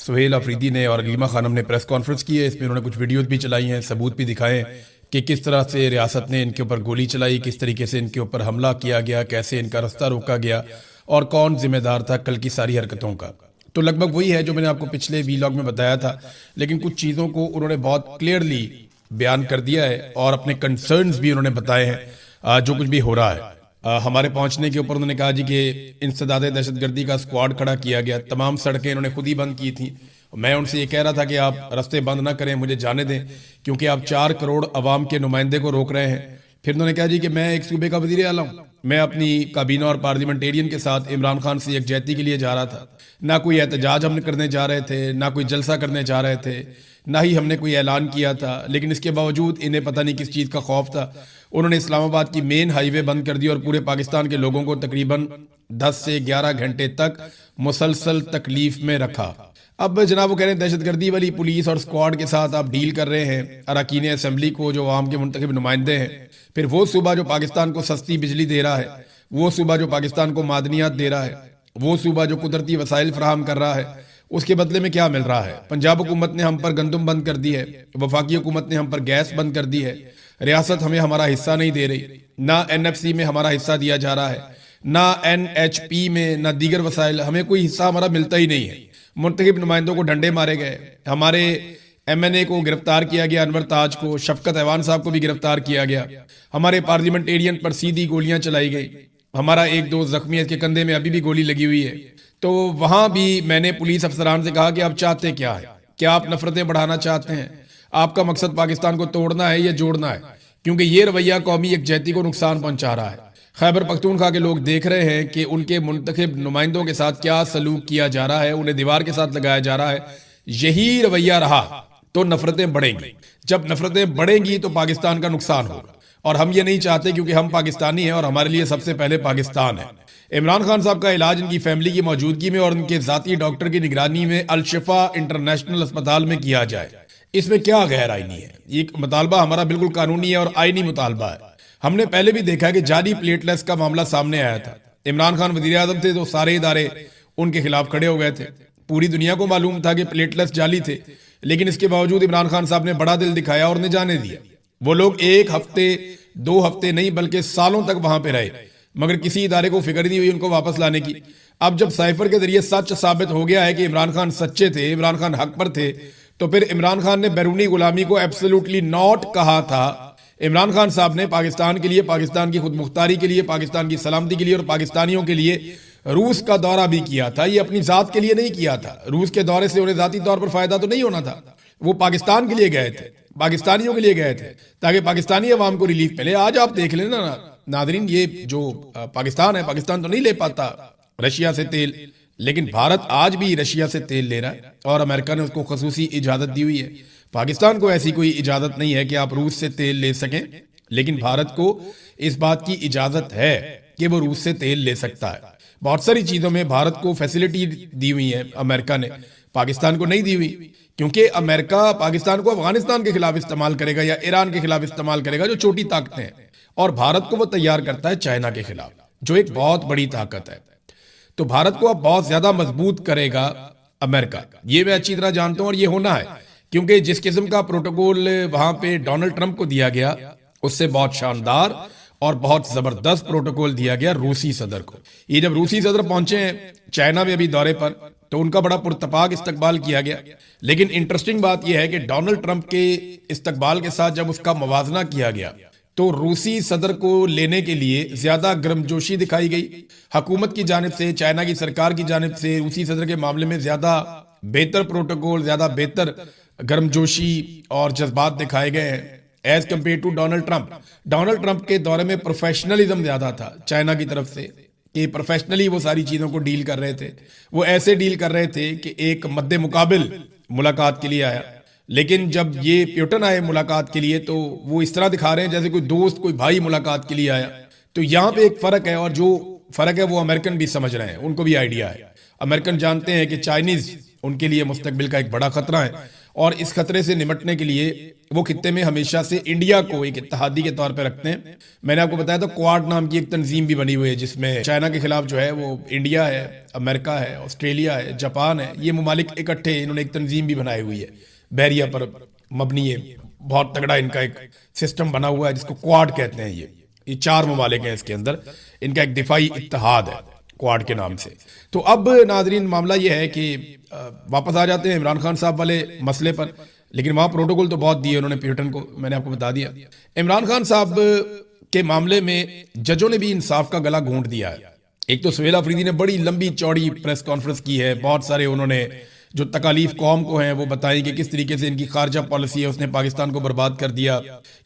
सुहेल अफरीदी ने और अलीमा खानम ने प्रेस कॉन्फ्रेंस की है। इसमें उन्होंने कुछ वीडियोस भी चलाई हैं, सबूत भी दिखाए हैं कि किस तरह से रियासत ने इनके ऊपर गोली चलाई, किस तरीके से इनके ऊपर हमला किया गया, कैसे इनका रास्ता रोका गया और कौन जिम्मेदार था कल की सारी हरकतों का। तो लगभग वही है जो मैंने आपको पिछले वीलॉग में बताया था, लेकिन कुछ चीज़ों को उन्होंने बहुत क्लियरली बयान कर दिया है और अपने कंसर्न्स भी उन्होंने बताए हैं जो कुछ भी हो रहा है। हमारे पहुंचने के ऊपर उन्होंने कहा जी कि इंसदाद दहशतगर्दी का स्क्वाड खड़ा किया गया, तमाम सड़कें इन्होंने खुद ही बंद की थी। मैं उनसे ये कह रहा था कि आप रास्ते बंद ना करें, मुझे जाने दें, क्योंकि आप 4 करोड़ अवाम के नुमाइंदे को रोक रहे हैं। फिर उन्होंने कहा जी कि मैं एक सूबे का वजीर आला हूँ, मैं अपनी काबीना और पार्लियामेंटेरियन के साथ इमरान खान से यकजहती के लिए जा रहा था। ना कोई एहतजाज हम करने जा रहे थे, ना कोई जलसा करने जा रहे थे, ना ही हमने कोई ऐलान किया था, लेकिन इसके बावजूद इन्हें पता नहीं किस चीज़ का खौफ था। उन्होंने इस्लामाबाद की मेन हाईवे बंद कर दी और पूरे पाकिस्तान के लोगों को तकरीबन 10 से 11 घंटे तक मुसलसल तकलीफ में रखा। अब जनाब वो कह रहे हैं दहशतगर्दी वाली पुलिस और स्क्वाड के साथ आप डील कर रहे हैं अरकान असम्बली को, जो आवाम के मुंतखब नुमाइंदे हैं। फिर वो सूबा जो पाकिस्तान को सस्ती बिजली दे रहा है, वो सूबा जो पाकिस्तान को मादनियात दे रहा है, वो सूबा जो कुदरती वसाइल फराहम कर रहा है, उसके बदले में क्या मिल रहा है? पंजाब हुकूमत ने हम पर गंदम बंद कर दी है, वफाकी हुकूमत ने हम पर गैस बंद कर दी है, रियासत हमें हमारा हिस्सा नहीं दे रही, ना NFC में हमारा हिस्सा दिया जा रहा है, ना NHP में, ना दीगर वसाइल, हमें कोई हिस्सा हमारा मिलता ही नहीं है। मुंतखब नुमाइंदों को डंडे मारे गए, हमारे MNA को गिरफ्तार किया गया, अनवर ताज को, शफकत ऐवान साहब को भी गिरफ्तार किया गया, हमारे पार्लियामेंटेरियन पर सीधी गोलियां चलाई गई, हमारा एक दोस्त जख्मी है, इसके कंधे में अभी भी गोली लगी हुई है। तो वहां भी मैंने पुलिस अफसरान से कहा कि आप चाहते क्या है? क्या आप नफरतें बढ़ाना चाहते हैं? आपका मकसद पाकिस्तान को तोड़ना है या जोड़ना है? क्योंकि ये रवैया कौमी यकजहती को नुकसान पहुंचा रहा है। खैबर पख्तूनख्वा के लोग देख रहे हैं कि उनके मुंतखब नुमाइंदों के साथ क्या सलूक किया जा रहा है, उन्हें दीवार के साथ लगाया जा रहा है। यही रवैया रहा तो नफरतें बढ़ेंगी, जब नफरतें बढ़ेंगी तो पाकिस्तान का नुकसान होगा, और हम ये नहीं चाहते, क्योंकि हम पाकिस्तानी हैं और हमारे लिए सबसे पहले पाकिस्तान है। इमरान खान साहब का इलाज इनकी फैमिली की मौजूदगी में और उनके जाती डॉक्टर की निगरानी में अल-शिफा इंटरनेशनल अस्पताल में किया जाए, इसमें क्या गैर आईनी है? ये मुतालबा हमारा बिल्कुल कानूनी है और आईनी मुतालबा है। हमने पहले भी देखा कि जाली प्लेटलेट्स का मामला सामने आया था। इमरान खान वजीर आजम थे तो सारे इदारे उनके खिलाफ खड़े हो गए थे। पूरी दुनिया को मालूम था कि प्लेटलेट्स जाली थे, लेकिन इसके बावजूद इमरान खान साहब ने बड़ा दिल दिखाया और उन्हें जाने दिया। वो लोग 1 हफ्ते 2 हफ्ते नहीं बल्कि सालों तक वहां पे रहे, मगर किसी इदारे को फिक्र नहीं हुई उनको वापस लाने की। अब जब साइफर के जरिए सच साबित हो गया है कि इमरान खान सच्चे थे, इमरान खान हक पर थे, तो फिर इमरान खान ने बैरूनी गुलामी को एब्सोल्युटली नॉट कहा था। इमरान खान साहब ने पाकिस्तान के लिए, पाकिस्तान की खुद मुख्तारी के लिए, पाकिस्तान की सलामती के लिए और पाकिस्तानियों के लिए रूस का दौरा भी किया था। ये अपनी जात के लिए नहीं किया था। रूस के दौरे से उन्हें जाती तौर पर फायदा तो नहीं होना था, वो पाकिस्तान के लिए गए थे, पाकिस्तानियों के लिए गए थे, ताकि पाकिस्तानी अवाम को रिलीफ मिले। आज आप देख लेना नादरीन, ये जो पाकिस्तान है, पाकिस्तान तो नहीं ले पाता रशिया से तेल, लेकिन भारत आज भी रशिया से तेल ले रहा है और अमेरिका ने उसको खसूसी इजाजत दी हुई है। पाकिस्तान को ऐसी कोई इजाजत नहीं है कि आप रूस से तेल ले सकें, लेकिन भारत को इस बात की इजाजत है कि वो रूस से तेल ले सकता है। बहुत सारी चीजों में भारत को फैसिलिटी दी हुई है अमेरिका ने, पाकिस्तान को नहीं दी हुई, क्योंकि अमेरिका पाकिस्तान को अफगानिस्तान के खिलाफ इस्तेमाल करेगा या ईरान के खिलाफ इस्तेमाल करेगा, जो छोटी ताकतें हैं, और भारत को वो तैयार करता है चाइना के खिलाफ, जो एक बहुत बड़ी ताकत है। तो भारत को अब बहुत ज्यादा मजबूत करेगा अमेरिका, ये मैं अच्छी तरह जानता हूं, और ये होना है, क्योंकि जिस किस्म का प्रोटोकॉल वहां पे डोनाल्ड ट्रंप को दिया गया, उससे बहुत शानदार और बहुत जबरदस्त प्रोटोकॉल दिया गया रूसी सदर को। ये जब रूसी सदर पहुंचे हैं चाइना में अभी दौरे पर, तो उनका बड़ा पुरतपाक इस्तकबाल किया गया। लेकिन इंटरेस्टिंग बात यह है कि डोनाल्ड ट्रंप के इस्तकबाल के साथ जब उसका मुवाजना किया गया, तो रूसी सदर को लेने के लिए ज्यादा गर्मजोशी दिखाई गई हुकूमत की जानिब से, चाइना की सरकार की जानिब से। रूसी सदर के मामले में ज्यादा बेहतर प्रोटोकॉल, ज्यादा बेहतर गर्मजोशी और जज्बात दिखाए गए हैं as compare to Donald Trump. Donald Trump के दौरे में प्रोफेशनलिज्म ज्यादा था चाइना की तरफ से, कि प्रोफेशनली वो सारी चीजों को डील कर रहे थे। वो ऐसे डील कर रहे थे कि एक मद्दे मुकाबिल मुलाकात के लिए आया, लेकिन जब ये प्यूटन आए मुलाकात के लिए, तो वो इस तरह दिखा रहे हैं जैसे कोई दोस्त, कोई भाई मुलाकात के लिए आया। तो यहाँ पे एक फर्क है, और जो फर्क है वो अमेरिकन भी समझ रहे हैं, उनको भी आइडिया है। अमेरिकन जानते हैं कि चाइनीज उनके लिए मुस्तकबिल का एक बड़ा खतरा है, और इस खतरे से निपटने के लिए वो खित्ते में हमेशा से इंडिया को एक इत्तेहादी के तौर पर रखते हैं। मैंने आपको बताया था क्वाड नाम की एक तंजीम भी बनी हुई है, जिसमें चाइना के खिलाफ जो है वो इंडिया है, अमेरिका है, ऑस्ट्रेलिया है, जापान है, ये ममालिक इकट्ठे इन्होंने एक तंजीम भी बनाई हुई है, बहरिया पर मबनी है। बहुत तगड़ा इनका एक सिस्टम बना हुआ है जिसको क्वाड कहते हैं। ये 4 ममालिक हैं, इसके अंदर इनका एक दिफाई इत्तेहाद है क्वाड के नाम से। तो अब नाजरीन मामला ये है कि वापस आ जाते हैं इमरान खान साहब वाले मसले पर, लेकिन वहां प्रोटोकॉल तो बहुत दिए उन्होंने प्यूटन को, मैंने आपको बता दिया। इमरान खान साहब के मामले में जजों ने भी इंसाफ का गला घोंट दिया है। एक तो सुहेल अफरीदी ने बड़ी लंबी चौड़ी प्रेस कॉन्फ्रेंस की है, बहुत सारे उन्होंने जो तकालीफ कौम को हैं वो बताई कि किस तरीके से इनकी खारजा पॉलिसी है उसने पाकिस्तान को बर्बाद कर दिया,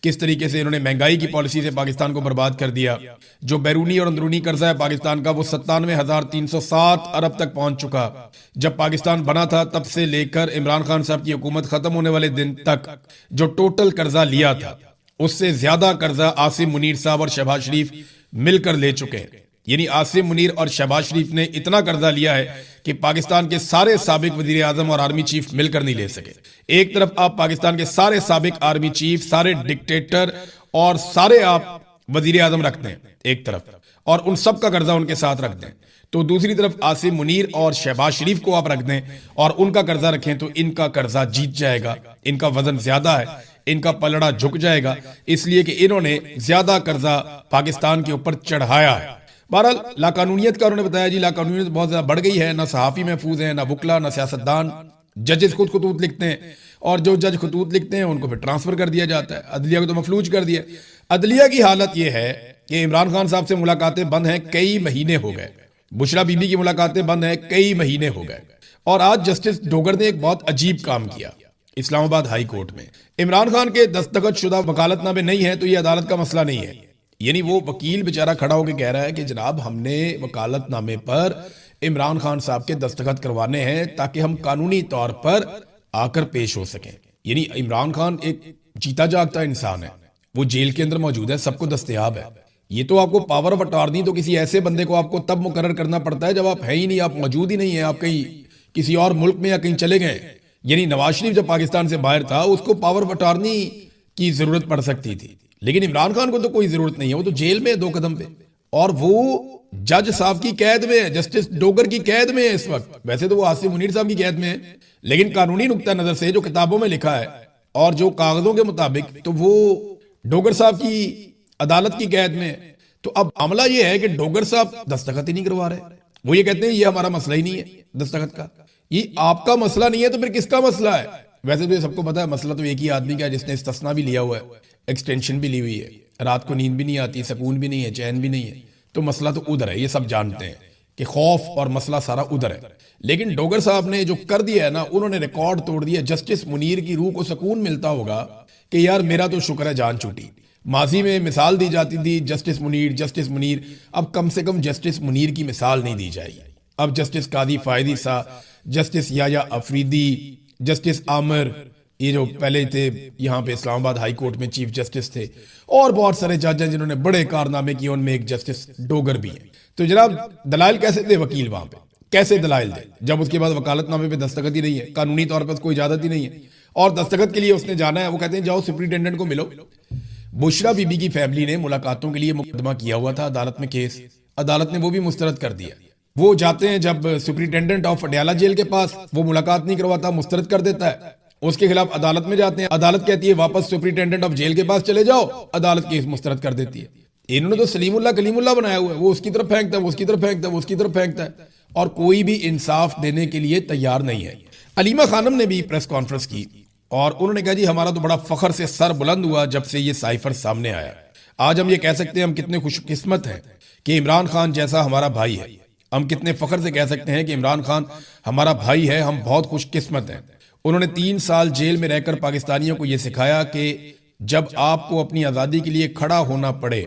किस तरीके से इन्होंने महंगाई की पॉलिसी से पाकिस्तान को बर्बाद कर दिया। जो बैरूनी और अंदरूनी कर्जा है पाकिस्तान का वो 97,307 अरब तक पहुंच चुका। जब पाकिस्तान बना था तब से लेकर इमरान खान साहब की हुकूमत खत्म होने वाले दिन तक जो टोटल कर्जा लिया था उससे ज्यादा कर्जा आसिम मुनीर साहब और शहबाज शरीफ मिलकर ले चुके हैं। यानी आसिम मुनीर और शहबाज शरीफ ने इतना कर्जा लिया है कि पाकिस्तान के सारे साबिक वजीर आजम और आर्मी चीफ मिलकर नहीं ले सके। एक तरफ आप पाकिस्तान के सारे साबिक आर्मी चीफ, सारे डिक्टेटर और सारे आप वजीर आजम रखते हैं एक तरफ, और उन सब का कर्जा उनके साथ रख दें, तो दूसरी तरफ आसिम मुनीर और शहबाज शरीफ को आप रख दें और उनका कर्जा रखें, तो इनका कर्जा जीत जाएगा। इनका वजन ज्यादा है, इनका पलड़ा झुक जाएगा, इसलिए कि इन्होंने ज्यादा कर्जा पाकिस्तान के ऊपर चढ़ाया है। बहरहाल लाकानूनियत का उन्होंने बताया जी, लाकानूनियत बहुत ज्यादा बढ़ गई है, ना सहाफी महफूज है, ना वकला, ना सियासतदान। जजेस खुद खतूत लिखते हैं और जो जज खतूत लिखते हैं उनको फिर ट्रांसफर कर दिया जाता है। अदलिया को तो मफलूज कर दिया। अदलिया की हालत यह है कि इमरान खान साहब से मुलाकातें बंद हैं, कई महीने हो गए। बुशरा बीबी की मुलाकातें बंद हैं, कई महीने हो गए। और आज जस्टिस डोगर ने एक बहुत अजीब काम किया इस्लामाबाद हाई कोर्ट में। इमरान खान के दस्तखत शुदा वकालतनामे नहीं है तो ये अदालत का मसला नहीं है। यानी वो वकील बेचारा खड़ा होकर कह रहा है कि जनाब हमने वकालतनामे पर इमरान खान साहब के दस्तखत करवाने हैं ताकि हम कानूनी तौर पर आकर पेश हो सकें। यानी इमरान खान एक जीता जागता इंसान है, वो जेल के अंदर मौजूद है, सबको दस्तयाब है। ये तो आपको पावर ऑफ अटॉर्नी तो किसी ऐसे बंदे को आपको तब मुकर्रर करना पड़ता है जब आप है ही नहीं, आप मौजूद ही नहीं है, आप कहीं किसी और मुल्क में या कहीं चले गए। यानी नवाज शरीफ जब पाकिस्तान से बाहर था उसको पावर ऑफ अटॉर्नी की जरूरत पड़ सकती थी, लेकिन इमरान खान को तो कोई जरूरत नहीं है, वो तो जेल में है 2 कदम पे, और वो जज साहब की कैद में है, जस्टिस डोगर की कैद में है इस वक्त। वैसे तो वो आसिम मुनीर साहब की कैद में है, लेकिन कानूनी नुक्ता नजर से जो किताबों में लिखा है और जो कागजों के मुताबिक तो वो डोगर साहब की अदालत की कैद में है। तो अब मामला ये है कि डोगर साहब दस्तखत ही नहीं करवा रहे। वो ये कहते हैं ये हमारा मसला ही नहीं है दस्तखत का, ये आपका मसला नहीं है तो फिर किसका मसला है? वैसे तो ये सबको पता है मसला तो एक ही आदमी का है जिसने इस्तिस्ना भी लिया हुआ है, एक्सटेंशन भी ली हुई है, रात को नींद भी नहीं आती, सुकून भी नहीं है, चैन भी नहीं है, तो मसला तो उधर है। ये सब जानते हैं कि खौफ और मसला सारा उधर है। लेकिन डोगर साहब ने जो कर दिया है ना, उन्होंने रिकॉर्ड तोड़ दिया। जस्टिस मुनीर की रूह को सुकून मिलता होगा कि यार मेरा तो शुक्र है जान छूटी। माजी में मिसाल दी जाती थी जस्टिस मुनीर जस्टिस मुनीर, अब कम से कम जस्टिस मुनीर की मिसाल नहीं दी जाएगी। अब जस्टिस कादी फायदी साहब, जस्टिस याया अफरीदी, जस्टिस आमिर, ये जो पहले थे यहाँ पे इस्लामाबाद हाई कोर्ट में चीफ जस्टिस थे, और बहुत सारे जज हैं जिन्होंने बड़े कारनामे किए, उनमें एक जस्टिस डोगर भी है। तो जनाब दलाइल कैसे दे वकील वहां पे, कैसे दलाइल दे जब उसके बाद वकालतनामे पे दस्तखत ही नहीं है, कानूनी तौर पर कोई इजाजत ही नहीं है, और दस्तखत के लिए उसने जाना है। वो कहते हैं जाओ सुप्रिंटेंडेंट को मिलो। बुशरा बीबी की फैमिली ने मुलाकातों के लिए मुकदमा किया हुआ था अदालत में केस, अदालत ने वो भी मुस्तरद कर दिया। वो जाते हैं जब सुप्रिंटेंडेंट ऑफ अडयाला जेल के पास, वो मुलाकात नहीं करवाता, मुस्तरद कर देता है। उसके खिलाफ अदालत में जाते हैं, अदालत कहती है वापस सुप्रिंटेंडेंट ऑफ जेल के पास चले जाओ, अदालत केस मुस्तरद कर देती है। इन्होंने तो सलीमुल्लाह कलीमुल्लाह बनाया हुआ है, वो उसकी तरफ फेंकता है, वो उसकी तरफ फेंकता है, वो उसकी तरफ फेंकता है, और कोई भी इंसाफ देने के लिए तैयार नहीं है। अलीमा खानम ने भी प्रेस कॉन्फ्रेंस की और उन्होंने कहा जी हमारा तो बड़ा फखर से सर बुलंद हुआ जब से ये साइफर सामने आया। आज हम ये कह सकते हैं हम कितने खुशकिस्मत हैं कि इमरान खान जैसा हमारा भाई है। हम कितने फखर से कह सकते हैं कि इमरान खान हमारा भाई है, हम बहुत खुशकिस्मत हैं। उन्होंने 3 साल जेल में रहकर पाकिस्तानियों को यह सिखाया कि जब आपको अपनी आजादी के लिए खड़ा होना पड़े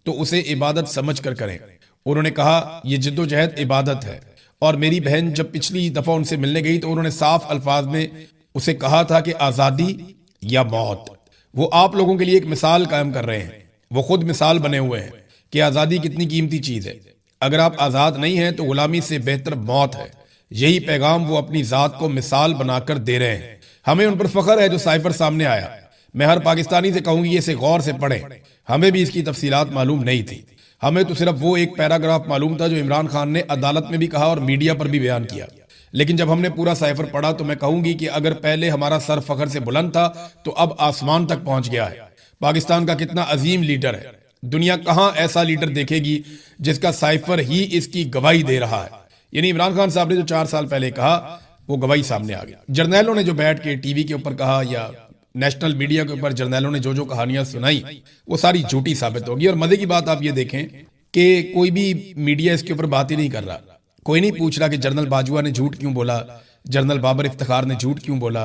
तो उसे इबादत समझ कर करें। उन्होंने कहा यह जद्दोजहद इबादत है। और मेरी बहन जब पिछली दफा उनसे मिलने गई तो उन्होंने साफ अल्फाज में उसे कहा था कि आजादी या मौत। वो आप लोगों के लिए एक मिसाल कायम कर रहे हैं, वो खुद मिसाल बने हुए हैं कि आजादी कितनी कीमती चीज है। अगर आप आजाद नहीं हैं तो गुलामी से बेहतर मौत है। यही पैगाम वो अपनी जात को मिसाल बनाकर दे रहे हैं। हमें उन पर फख्र है जो साइफर सामने आया। मैं हर पाकिस्तानी से कहूंगी ये इसे गौर से पढ़ें। हमें भी इसकी तफसीलात मालूम नहीं थी। हमें तो सिर्फ वो एक पैराग्राफ मालूम था जो इमरान खान ने अदालत में भी कहा और मीडिया पर भी बयान किया। लेकिन जब हमने पूरा साइफर पढ़ा तो मैं कहूंगी कि अगर पहले हमारा सर फख्र से बुलंद था तो अब आसमान तक पहुंच गया है। पाकिस्तान का कितना अजीम लीडर है। दुनिया कहां ऐसा लीडर देखेगी जिसका साइफर ही इसकी गवाही दे रहा है। यानी इमरान खान साहब ने जो 4 साल पहले कहा वो गवाही सामने आ गई। जर्नैलों ने जो बैठ के टीवी के ऊपर कहा या नेशनल मीडिया के ऊपर जर्नैलों ने जो जो कहानियां सुनाई वो सारी झूठी साबित होगी। और मजे की बात आप ये देखें कि कोई भी मीडिया इसके ऊपर बात ही नहीं कर रहा। कोई नहीं पूछ रहा कि जनरल बाजवा ने झूठ क्यों बोला, जनरल बाबर इफ्तिखार ने झूठ क्यों बोला,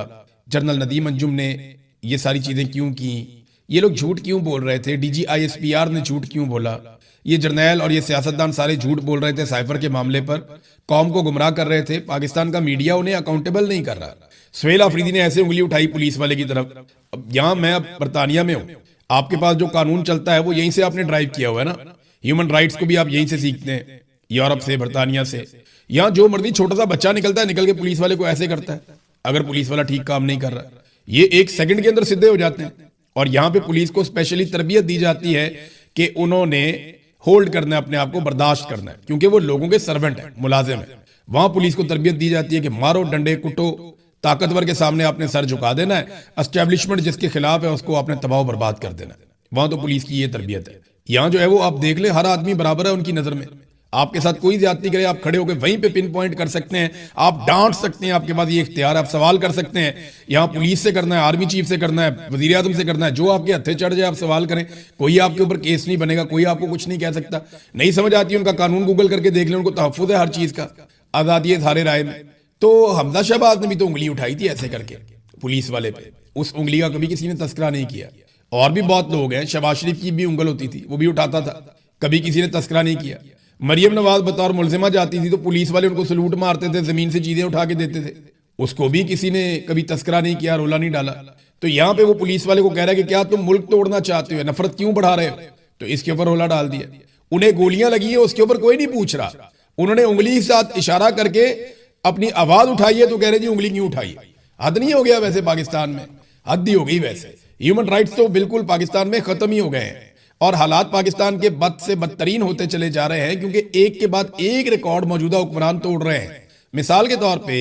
जनरल नदीम अंजुम ने ये सारी चीजें क्यों की, ये लोग झूठ क्यों बोल रहे थे, DGISPR ने झूठ क्यों बोला, ये जर्नैल और ये सियासतदान सारे झूठ बोल रहे थे साइफर के मामले पर, कौम को गुमराह कर रहे थे। पाकिस्तान का मीडिया उन्हें अकाउंटेबल नहीं कर रहा। सुहेल आफरीदी ने ऐसे उंगली उठाई पुलिस वाले की तरफ। अब यहां मैं अब बरतानिया में हूं, आपके पास जो कानून चलता है वो यहीं से आपने ड्राइव किया हुआ है ना। ह्यूमन राइट्स को भी आप यहीं से सीखते हैं, यूरोप से, बरतानिया से। यहां जो मर्जी छोटा सा बच्चा निकलता है, निकल के पुलिस वाले को ऐसे करता है अगर पुलिस वाला ठीक काम नहीं कर रहा। ये 1 सेकंड के अंदर सीधे हो जाते हैं। और यहां पे पुलिस को स्पेशली तरबियत दी जाती है कि उन्होंने होल्ड करना है, अपने आप को बर्दाश्त करना है, क्योंकि वो लोगों के सर्वेंट है, मुलाजिम है। वहां पुलिस को तरबियत दी जाती है कि मारो, डंडे, कुटो, ताकतवर के सामने आपने सर झुका देना है, एस्टेब्लिशमेंट जिसके खिलाफ है उसको आपने तबाह बर्बाद कर देना है। वहां तो पुलिस की ये तरबियत है। यहां जो है वो आप देख ले, हर आदमी बराबर है उनकी नजर में। आपके साथ कोई ज्यादती करे, आप खड़े होकर वहीं पे पिन पॉइंट कर सकते हैं, आप डांट सकते हैं, आपके पास ये इख्तियार है, आप सवाल कर सकते हैं। यहाँ पुलिस से करना है, आर्मी चीफ से करना है, वजीर आजम से करना है, जो आपके हत्थे चढ़ जाए आप सवाल करें। कोई आपके ऊपर केस नहीं बनेगा, कोई आपको कुछ नहीं कह सकता। नहीं समझ आती उनका कानून गूगल करके देख लें, उनको तहफ्फुज़ है हर चीज का, आजादी है इज़हार राय में। तो हमजा शहबाज ने भी तो उंगली उठाई थी ऐसे करके पुलिस वाले पे, उस उंगली का कभी किसी ने तस्करा नहीं किया। और भी बहुत लोग हैं, शहबाज शरीफ की भी उंगल होती थी, वो भी उठाता था, कभी किसी ने तस्करा नहीं किया। मरियम नवाज बतौर मुलजिमा जाती थी तो पुलिस वाले उनको सलूट मारते थे, जमीन से चीजें उठा के देते थे, उसको भी किसी ने कभी तस्करा नहीं किया, रोला नहीं डाला। तो यहाँ पे वो पुलिस वाले को कह रहा है कि क्या तुम मुल्क तोड़ना चाहते हो, नफरत क्यों बढ़ा रहे हो, तो इसके ऊपर रोला डाल दिया। उन्हें गोलियां लगी है, उसके ऊपर कोई नहीं पूछ रहा। उन्होंने उंगली के साथ इशारा करके अपनी आवाज उठाई है तो कह रहे जी उंगली क्यों उठाई। हद नहीं हो गया वैसे पाकिस्तान में, हद ही हो गई वैसे। ह्यूमन राइट्स तो बिल्कुल पाकिस्तान में खत्म ही हो गए हैं और हालात पाकिस्तान के बद से बदतरीन होते चले जा रहे हैं, क्योंकि एक के बाद एक रिकॉर्ड मौजूदा हुक्मरान तोड़ रहे हैं। मिसाल के तौर पे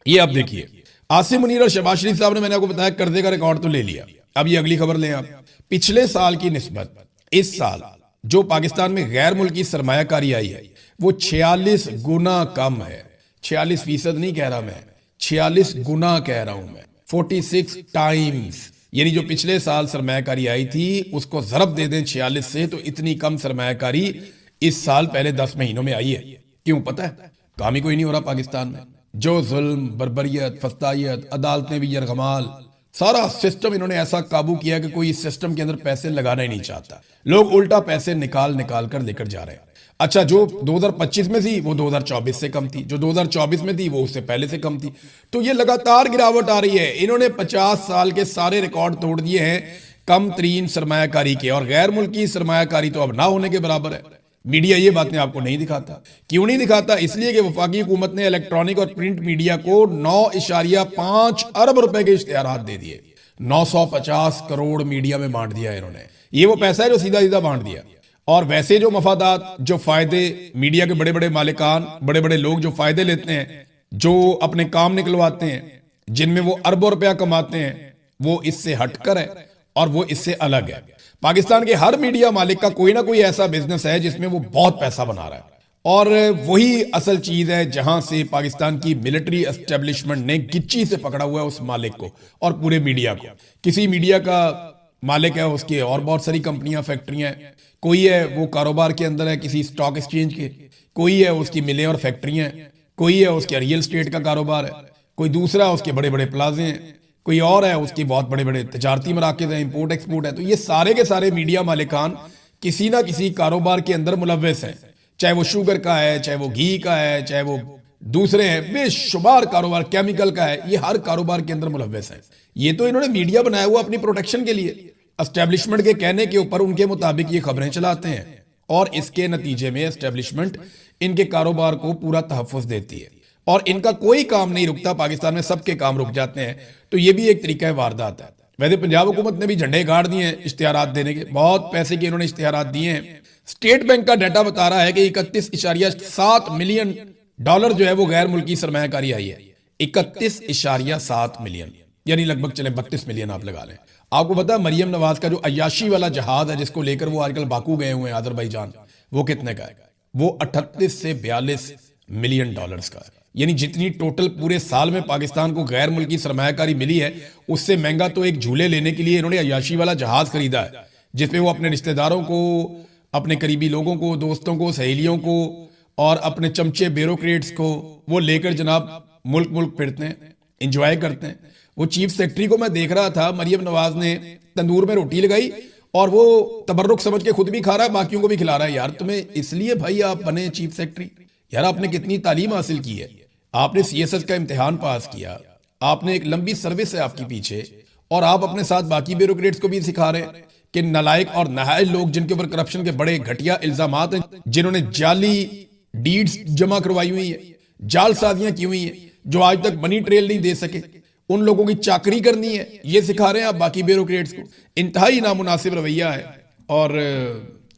ये आप देखिए, आसिम मुनीर और शहबाज शरीफ साहब ने, मैंने आपको बताया, कर्जे का रिकॉर्ड तो ले लिया। अब ये अगली खबर लें आप। पिछले साल की निस्बत इस साल जो पाकिस्तान में गैर मुल्की सरमायाकारी आई है वो 46 गुना कम है। 46% नहीं कह रहा मैं, 46 गुना कह रहा हूं मैं, 46 टाइम्स। यानी जो पिछले साल सरमायाकारी आई थी उसको जरब दे दें 46 से, तो इतनी कम सरमायाकारी इस साल पहले 10 महीनों में आई है। क्यों पता है? काम ही कोई नहीं हो रहा पाकिस्तान में। जो जुल्म, बर्बरियत, फस्तायत, अदालतें भी यरगमाल, सारा सिस्टम इन्होंने ऐसा काबू किया कि कोई इस सिस्टम के अंदर पैसे लगाना ही नहीं चाहता। लोग उल्टा पैसे निकाल निकाल कर लेकर जा रहे हैं। अच्छा, जो 2025 में थी वो 2024 से कम थी, जो 2024 में थी वो उससे पहले से कम थी। तो ये लगातार गिरावट आ रही है। इन्होंने 50 साल के सारे रिकॉर्ड तोड़ दिए हैं कम तरीन सरमायाकारी के, और गैर मुल्की सरमायाकारी तो अब ना होने के बराबर है। मीडिया ये बातें आपको नहीं दिखाता। क्यों नहीं दिखाता? इसलिए कि वफाकी हुकूमत ने इलेक्ट्रॉनिक और प्रिंट मीडिया को 9.5 अरब रुपए के इश्तेहारात दे दिए। 950 करोड़ मीडिया में बांट दिया इन्होंने। ये वो पैसा है जो सीधा सीधा बांट दिया। और वैसे जो मफादात, जो फायदे मीडिया के बड़े बड़े मालिकान, बड़े बड़े लोग जो फायदे लेते हैं, जो अपने काम निकलवाते हैं, जिनमें वो अरबों रुपया कमाते हैं, वो इससे हटकर है और वो इससे अलग है। पाकिस्तान के हर मीडिया मालिक का कोई ना कोई ऐसा बिजनेस है जिसमें वो बहुत पैसा बना रहा है, और वही असल चीज है जहां से पाकिस्तान की मिलिट्री एस्टेब्लिशमेंट ने गिच्ची से पकड़ा हुआ है उस मालिक को और पूरे मीडिया को। किसी मीडिया का मालिक है, उसके और बहुत सारी कंपनियां, फैक्ट्रियां हैं। कोई है वो कारोबार के अंदर है किसी स्टॉक एक्सचेंज के, कोई है उसकी मिलें और फैक्ट्रियां हैं, कोई है उसके रियल स्टेट का कारोबार है, कोई दूसरा उसके बड़े बड़े प्लाजे हैं, कोई और है उसकी बहुत बड़े बड़े तजारती मराकज़ हैं, इंपोर्ट एक्सपोर्ट है। तो ये सारे के सारे मीडिया मालिकान किसी ना किसी कारोबार के अंदर मुलव्वस हैं, चाहे वो शुगर का है, चाहे वो घी का है, चाहे वो दूसरे हैं, बेशुमार कारोबार, केमिकल का है, ये हर कारोबार के अंदर मुलव्वस है। ये तो इन्होंने मीडिया बनाया हुआ अपनी प्रोटेक्शन के लिए, एस्टेब्लिशमेंट के कहने के ऊपर उनके मुताबिक ये खबरें चलाते हैं, और इसके नतीजे में एस्टेब्लिशमेंट इनके कारोबार को पूरा तहफ़्फ़ुज़ देती है। और इनका कोई काम नहीं रुकता, पाकिस्तान में सबके काम रुक जाते हैं। तो ये भी एक तरीका है वारदात है। वैसे पंजाब हुकूमत ने भी झंडे गाड़ दिए हैं इश्तिहारात देने के, बहुत पैसे के इन्होंने इश्तिहारात दिए हैं। स्टेट बैंक का डाटा बता रहा है कि 31.7 मिलियन डॉलर जो है वो गैर मुल्की सरमायाकारी आई है। 31.7 मिलियन, यानी लगभग चले 32 मिलियन आप लगा लें। आपको पता है मरियम नवाज का जो अयाशी वाला जहाज है जिसको लेकर वो आजकल बाकू गए हुए हैं अजरबैजान, वो कितने का है? वो 38 से 42 मिलियन डॉलर्स का है। यानी जितनी टोटल पूरे साल में पाकिस्तान को गैर मुल्की सरमायाकारी मिली है, उससे महंगा तो एक झूले लेने के लिए इन्होंने अयाशी वाला जहाज खरीदा है, जिसमें वो अपने रिश्तेदारों को, अपने करीबी लोगों को, दोस्तों को, सहेलियों को और अपने चमचे ब्यूरोक्रेट्स को वो लेकर जनाब मुल्क मुल्क फिरते हैं, इंजॉय करते हैं। वो चीफ सेक्रेटरी को मैं देख रहा था, मरियम नवाज ने तंदूर में रोटी लगाई और वो तबर्रुक समझ के खुद भी खा रहा है, बाकियों को भी खिला रहा है। यार तुम्हें इसलिए भाई आप बने चीफ सेक्रेटरी? यार आपने कितनी तालीम हासिल की है, आपने सीएसएस का इम्तिहान पास किया, आपने एक लंबी सर्विस है आपकी पीछे, और आप अपने साथ बाकी ब्यूरोक्रेट्स को भी सिखा रहे हैं कि नालायक और नाहल लोग जिनके ऊपर करप्शन के बड़े घटिया इल्जामात हैं, जिन्होंने जाली डीड्स जमा करवाई हुई है, जालसाजियां की हुई हैं, जो आज तक मनी ट्रेल नहीं दे सके, उन लोगों की चाकरी करनी है, ये सिखा रहे हैं आप बाकी ब्यूरोक्रेट्स को। इंतहाई नामुनासिब रवैया है और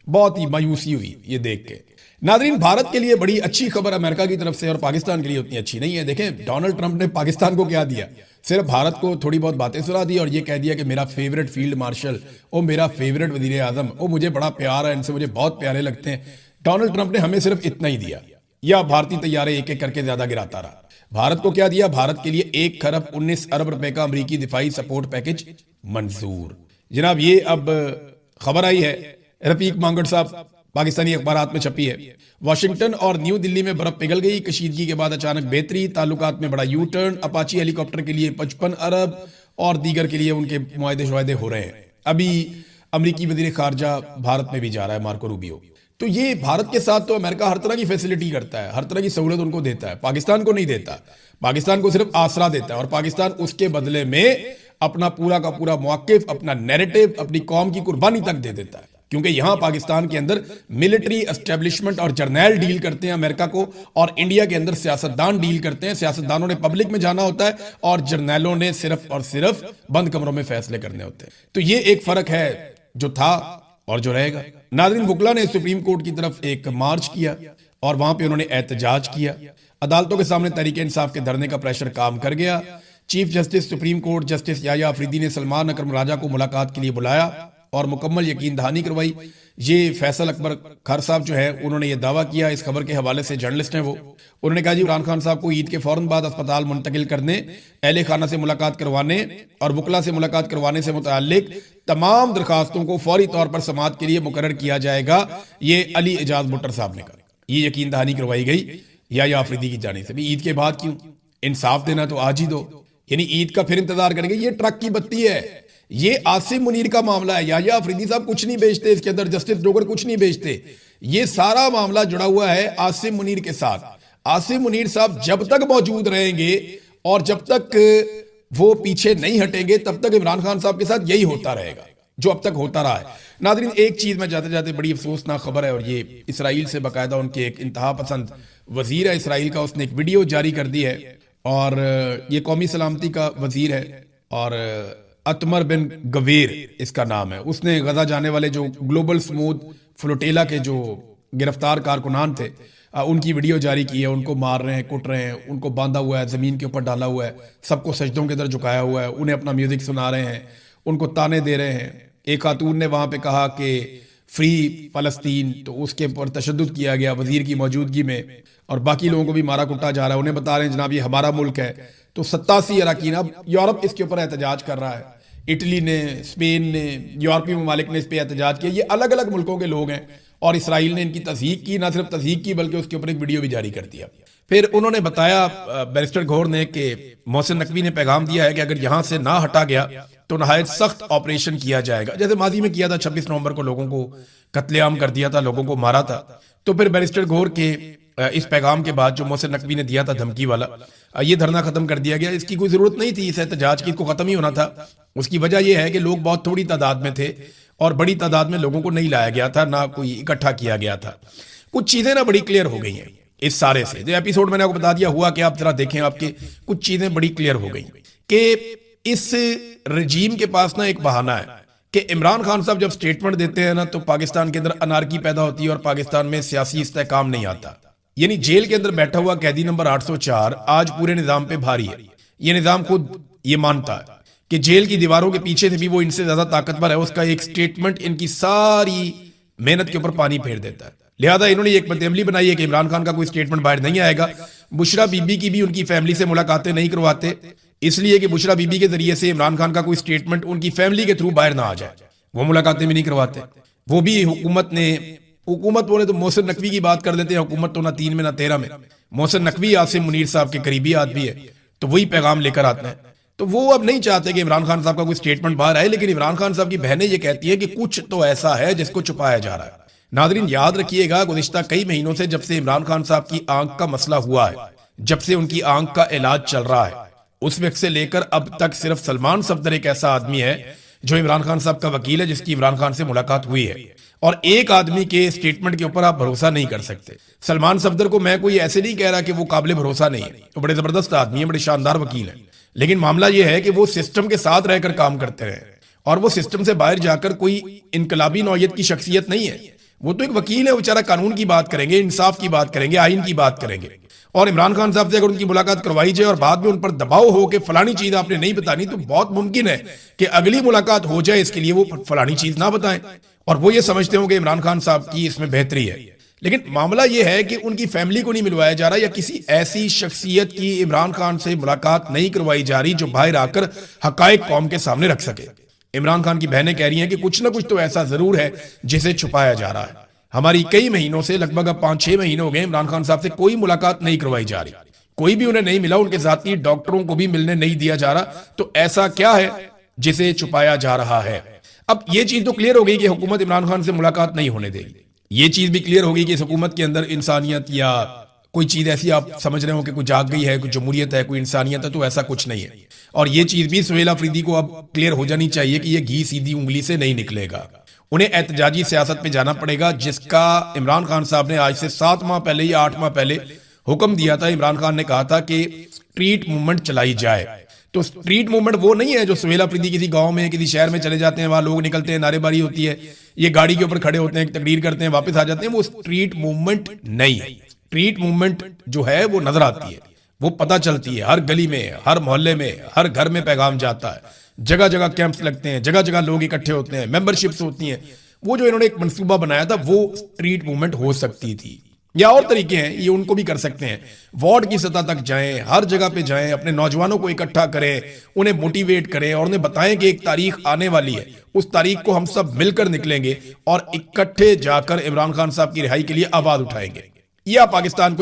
बहुत ही मायूसी हुई ये देख के। नादरीन, भारत के लिए बड़ी अच्छी खबर अमेरिका की तरफ से और पाकिस्तान के लिए उतनी अच्छी नहीं है। देखें डोनाल्ड ट्रंप ने पाकिस्तान को क्या दिया, सिर्फ भारत को थोड़ी बहुत बातें सुना दी और ये कह दिया कि मेरा फेवरेट फील्ड मार्शल, ओ मेरा फेवरेट वजीर आजम, ओ मुझे बड़ा प्यार है इनसे, मुझे बहुत प्यारे लगते हैं। डोनाल्ड ट्रंप ने हमें सिर्फ इतना ही दिया, या भारतीय तैयारे एक एक करके ज्यादा गिराता रहा। भारत को क्या दिया? भारत के लिए 1 खरब 19 अरब रुपए का अमरीकी दिफाई सपोर्ट पैकेज मंजूर। जनाब ये अब खबर आई है, रफीक मांगड़ साहब पाकिस्तानी अखबारात में छपी है। वाशिंगटन और न्यू दिल्ली में बर्फ पिघल गई, कशीदगी के बाद अचानक बेहतरी, ताल्लुकात में बड़ा यू टर्न, अपाची हेलीकॉप्टर के लिए 55 अरब और दीगर के लिए उनके मुआहदे शुआहदे हो रहे हैं। अभी अमरीकी वजीर खारजा भारत में भी जा रहा है, मार्को रूबियो। तो ये भारत के साथ तो अमेरिका हर तरह की फैसिलिटी करता है, हर तरह की सहूलत उनको देता है, पाकिस्तान को नहीं देता। पाकिस्तान को सिर्फ आसरा देता है और पाकिस्तान उसके बदले में अपना पूरा का पूरा मौकिफ, अपना नैरेटिव, अपनी कौम की कुर्बानी तक दे देता है। क्योंकि यहां पाकिस्तान के अंदर मिलिट्री एस्टेब्लिशमेंट और जर्नैल डील करते हैं अमेरिका को, और इंडिया के अंदर सियासतदान डील करते हैं। सियासतदानों ने पब्लिक में जाना होता है और जर्नैलों ने सिर्फ और सिर्फ बंद कमरों में फैसले करने होते हैं। तो ये एक फर्क है जो था और जो रहेगा। नाज़रीन, वुकला ने सुप्रीम कोर्ट की तरफ एक मार्च किया और वहां पे उन्होंने एहतजाज किया। अदालतों के सामने तहरीक इंसाफ के धरने का प्रेशर काम कर गया। Chief justice supreme court justice Yahya Afridi ने सलमान अकरम राजा को मुलाकात के लिए बुलाया और मुकम्मल यकीन दहानी करवाई। ये फैसल अकबर खर साहब जो है उन्होंने ये दावा किया, इस खबर के हवाले से जर्नलिस्ट हैं वो, उन्होंने कहा जी इमरान खान साहब को ईद के फौरन बाद अस्पताल मुंतकिल करने, अहले खाना से मुलाकात करवाने और वुकला से मुलाकात करवाने से मुताल्लिक तमाम दरखास्तों को फौरी तौर पर समाअत के लिए मुकर्रर किया जाएगा। ये अली एजाज भुट्टर साहब ने कहा, ये यकीन दहानी करवाई गई या अफरीदी की जाने से भी। ईद के बाद क्यों? इंसाफ देना तो आज ही दो, यानी ईद का फिर इंतजार करेंगे। ये ट्रक की बत्ती है, ये आसिम मुनीर का मामला है। या अफरीदी साहब कुछ नहीं बेचते इसके अंदर, जस्टिस डोगर कुछ नहीं बेचते। ये सारा मामला जुड़ा हुआ है आसिम मुनीर के साथ। आसिम मुनीर साहब जब तक मौजूद रहेंगे और जब तक वो पीछे नहीं हटेंगे तब तक इमरान खान साहब के साथ यही होता रहेगा जो अब तक होता रहा है। नाज़रीन, एक चीज में जाते जाते बड़ी अफसोसनाक खबर है और ये इसराइल से बाकायदा उनके एक इंतहा पसंद वजीर है इसराइल का, उसने एक वीडियो जारी कर दी है और ये कौमी सलामती का वजीर है और अतमर बिन गवीर इसका नाम है। उसने गजा जाने वाले जो ग्लोबल स्मूथ फ्लोटेला के जो गिरफ्तार कारकुनान थे उनकी वीडियो जारी की है। उनको मार रहे हैं, कुट रहे हैं, उनको बांधा हुआ है, जमीन के ऊपर डाला हुआ है, सबको सजदों के अंदर झुकाया हुआ है, उन्हें अपना म्यूजिक सुना रहे हैं, उनको ताने दे रहे हैं। एक खातून ने वहां पे कहा कि फ्री फलस्तीन, तो उसके ऊपर तशद्दुद किया गया वजीर की मौजूदगी में और बाकी लोगों को भी मारा कुटा जा रहा है। उन्हें बता रहे हैं जनाब ये हमारा मुल्क है। तो 87 अरकान, अब यूरोप इसके ऊपर एहतजाज कर रहा है, इटली ने, स्पेन ने, यूरोपीय ममालिक ने इस पर एहतजाज किया। ये अलग अलग मुल्कों के लोग हैं और इसराइल ने इनकी तस्दीक की, ना सिर्फ तस्दीक की बल्कि उसके ऊपर एक वीडियो भी जारी कर दिया। फिर उन्होंने बताया बैरिस्टर घोर ने कि मोहसिन नकवी ने पैगाम दिया है कि अगर यहां से ना हटा गया तो नहायत सख्त ऑपरेशन किया जाएगा, जैसे माजी में किया था। 26 नवंबर को लोगों को कत्लेआम कर दिया था, लोगों को मारा था। तो फिर बैरिस्टर घोर के इस पैगाम के बाद जो मोहसिन नकवी ने दिया था धमकी वाला, ये धरना खत्म कर दिया गया। इसकी कोई जरूरत नहीं थी, इस एहतजाज की, इसको खत्म ही होना था। उसकी वजह यह है कि लोग बहुत थोड़ी तादाद में थे और बड़ी तादाद में लोगों को नहीं लाया गया था, ना कोई इकट्ठा किया गया था। कुछ चीजें ना बड़ी क्लियर हो गई हैं। इस सारे से जो एपिसोड मैंने आपको बता दिया हुआ कि आप जरा देखें, आपके कुछ चीजें बड़ी क्लियर हो गई कि इस रजीम के पास ना एक बहाना है कि इमरान खान साहब जब स्टेटमेंट देते हैं ना तो पाकिस्तान के अंदर अनारकी पैदा होती है और पाकिस्तान में सियासी इस्तेहकाम नहीं आता। यानी जेल के अंदर बैठा हुआ कैदी नंबर 804 आज पूरे निजाम पे भारी है। ये निजाम खुद ये मानता है कि जेल की दीवारों के पीछे से भी वो इनसे ज्यादा ताकतवर है। उसका एक स्टेटमेंट इनकी सारी मेहनत के ऊपर पानी फेर देता है। लिहाजा इन्होंने एक बदअमली बनाई है कि इमरान खान का कोई स्टेटमेंट बाहर नहीं आएगा। बुशरा बीबी की भी उनकी फैमिली से मुलाकातें नहीं करवाते, इसलिए कि बुशरा बीबी के जरिए से इमरान खान का कोई स्टेटमेंट उनकी फैमिली के थ्रू बाहर ना आ जाए। वो मुलाकातें भी नहीं करवाते। वो भी हुकूमत बोले तो मोहसिन नकवी की बात कर देते हैं। हुकूमत तो ना 3 में ना 13 में। मोहसिन नकवी आसिम मुनीर साहब के करीबी आदमी है, तो वही पैगाम लेकर आते हैं। तो वो अब नहीं चाहते कि इमरान खान साहब का कोई स्टेटमेंट बाहर आए, लेकिन इमरान खान साहब की बहनें ये कहती है कि कुछ तो ऐसा है जिसको छुपाया जा रहा है। नादरीन याद रखिएगा, गुज़िश्ता कई महीनों से जब से इमरान खान साहब की आंख का मसला हुआ है, जब से उनकी आंख का इलाज चल रहा है, उस वक्त से लेकर अब तक सिर्फ सलमान सफदर एक ऐसा आदमी है जो इमरान खान साहब का वकील है, जिसकी इमरान खान से मुलाकात हुई है। और एक आदमी के स्टेटमेंट के ऊपर आप भरोसा नहीं कर सकते। सलमान सफदर को मैं कोई ऐसे नहीं कह रहा कि वो काबिल भरोसा नहीं है, वो बड़े जबरदस्त आदमी है, बड़े शानदार वकील है। लेकिन मामला यह है कि वो सिस्टम के साथ रहकर काम करते रहे और वो सिस्टम से बाहर जाकर कोई इनकलाबी नौयत की शख्सियत नहीं है। वो तो एक वकील है, बेचारा कानून की बात करेंगे, इंसाफ की बात करेंगे, आइन की बात करेंगे। और इमरान खान साहब से अगर उनकी मुलाकात करवाई जाए और बाद में उन पर दबाव हो कि फलानी चीज आपने नहीं बतानी, तो बहुत मुमकिन है कि अगली मुलाकात हो जाए इसके लिए वो फलानी चीज ना बताएं और वो ये समझते हो कि इमरान खान साहब की इसमें बेहतरी है। लेकिन मामला यह है कि उनकी फैमिली को नहीं मिलवाया जा रहा या किसी ऐसी शख्सियत की इमरान खान से मुलाकात नहीं करवाई जा रही जो बाहर आकर हकायक कौम के सामने रख सके। इमरान खान की बहनें कह रही हैं कि कुछ ना कुछ तो ऐसा जरूर है जिसे छुपाया जा रहा है। हमारी कई महीनों से, लगभग अब 5-6 महीने हो गए, इमरान खान साहब से कोई मुलाकात नहीं करवाई जा रही, कोई भी उन्हें नहीं मिला, उनके जाती डॉक्टरों को भी मिलने नहीं दिया जा रहा। तो ऐसा क्या है जिसे छुपाया जा रहा है? अब ये चीज तो क्लियर हो गई कि हुकूमत इमरान खान से मुलाकात नहीं होने देगी। ये चीज भी क्लियर होगी कि इस हुकूमत के अंदर इंसानियत या कोई चीज ऐसी आप समझ रहे हो कि कोई जाग गई है, कोई जमहूरियत है, कोई इंसानियत है, तो ऐसा कुछ नहीं है। और ये चीज भी सुहेल अफरीदी को अब क्लियर हो जानी चाहिए कि ये घी सीधी उंगली से नहीं निकलेगा। उन्हें एहतजाजी सियासत पे जाना पड़ेगा, जिसका इमरान खान साहब ने आज से 7 माह पहले या 8 माह पहले हुक्म दिया था। इमरान खान ने कहा था कि स्ट्रीट मूवमेंट चलाई जाए। तो स्ट्रीट मूवमेंट वो नहीं है जो सुहेल अफरीदी किसी गांव में किसी शहर में चले जाते हैं, वहां लोग निकलते हैं, नारेबाजी होती है, ये गाड़ी के ऊपर खड़े होते हैं, तकरीर करते हैं, वापस आ जाते हैं। वो स्ट्रीट मूवमेंट नहीं है। स्ट्रीट मूवमेंट जो है वो नजर आती है, वो पता चलती है, हर गली में, हर मोहल्ले में, हर घर में पैगाम जाता है, जगह जगह कैंप्स लगते हैं, जगह जगह लोग इकट्ठे होते हैं, मेंबरशिप्स होती हैं। वो जो इन्होंने एक मंसूबा बनाया था वो स्ट्रीट मूवमेंट हो सकती थी, या और तरीके हैं, ये उनको भी कर सकते हैं। वार्ड की सतह तक जाएं, हर जगह पे जाएं, अपने नौजवानों को इकट्ठा करें, उन्हें मोटिवेट करें और उन्हें बताएं कि एक तारीख आने वाली है, उस तारीख को हम सब मिलकर निकलेंगे और इकट्ठे जाकर इमरान खान साहब की रिहाई के लिए आवाज उठाएंगे। या पाकिस्तान को